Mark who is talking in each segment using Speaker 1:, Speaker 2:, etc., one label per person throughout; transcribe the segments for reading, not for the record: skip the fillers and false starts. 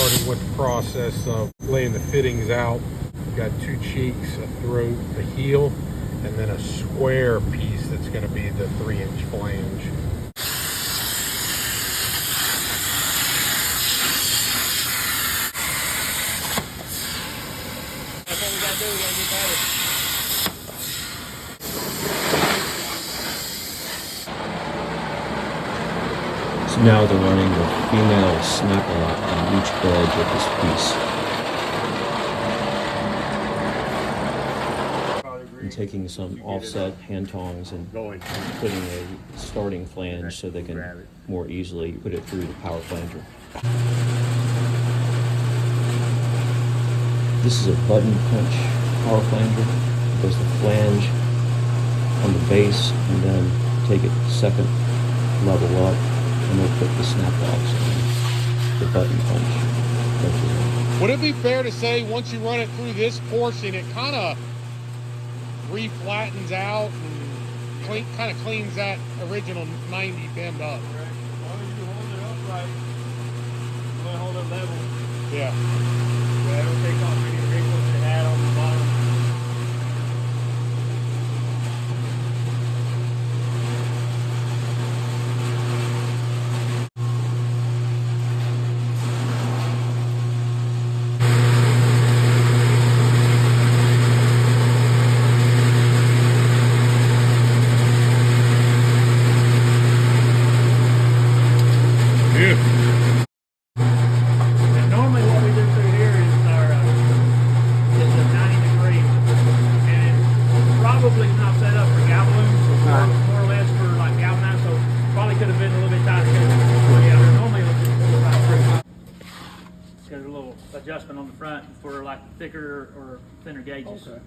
Speaker 1: starting with the process of laying the fittings out. We've got two cheeks, a throat, a heel, and then a square piece that's going to be the 3-inch flange.
Speaker 2: That's what we got to do. We got to get better.
Speaker 3: So now they're running the female Snaplock on each edge of this piece. And taking some offset hand tongs and putting a starting flange so they can more easily put it through the power flanger. This is a button punch power flanger. There's the flange on the base and then take it second level up and we'll put the Snaplocks on the button punch.
Speaker 1: Would it be fair to say once you run it through this portion, it kind of re-flattens out and kind of cleans that original 90 bend up?
Speaker 2: Right. As long as you hold it upright, you want to hold it level.
Speaker 1: Yeah.
Speaker 2: Yeah, it'll take off any wrinkles it had on the bottom. Adjustment on the front for like thicker or thinner gauges. Okay.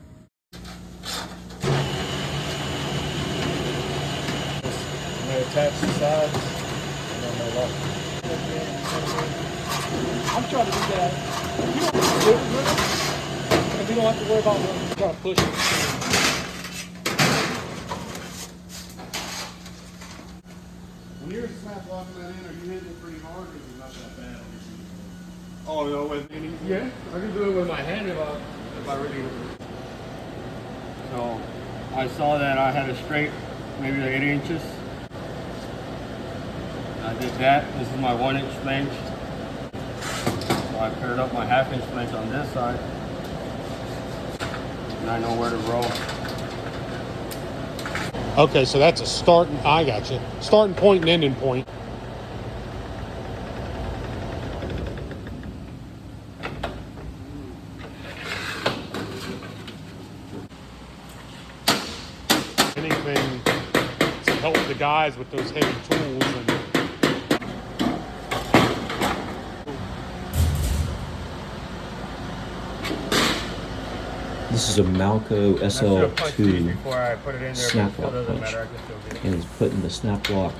Speaker 1: And they attach the sides and then they lock.
Speaker 2: I'm trying to do that. You don't have to do it with it, and you don't have to worry about trying to push it.
Speaker 1: When you're snap locking that in, are you hitting it pretty hard or is it not that bad on your feet? Oh, no, with any? Yeah, I can do it with my hand if I really.
Speaker 4: So I saw that I had a straight, maybe like 8 inches. I did that. This is my 1-inch flange. So I paired up my 1/2-inch flange on this side. And I know where to roll.
Speaker 1: Okay, so that's a starting, I got you. Starting point and ending point. Anything to help the guys with those heavy tools. And
Speaker 3: This is a Malco SL2
Speaker 4: before I put it in there,
Speaker 3: Snaplock punch, and it's putting the Snaplock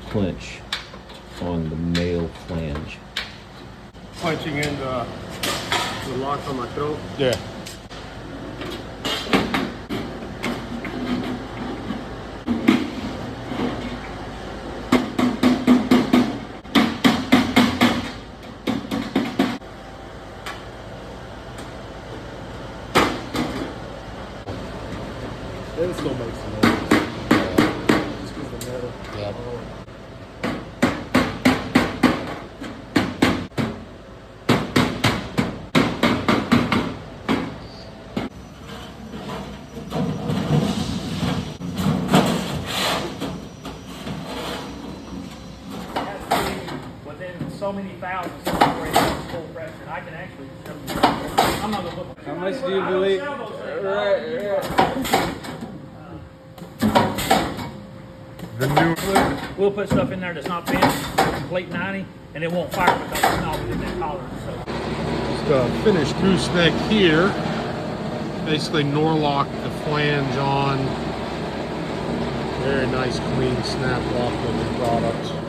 Speaker 3: clinch on the male flange.
Speaker 4: Punching in the lock on my throat.
Speaker 1: yeah.
Speaker 5: It'll still make some noise. Just because the metal.
Speaker 1: Yeah.
Speaker 2: Within so many thousands before it hits full pressure. And I can actually show you. I'm not gonna look.
Speaker 5: How much do you believe? Right.
Speaker 1: The new.
Speaker 2: We'll put stuff in there that's not finished, complete 90, and it won't fire because it's not within that tolerance. So.
Speaker 1: Just a finished gooseneck here. Basically Norlock the flange on. Very nice, clean Snaplock looking product.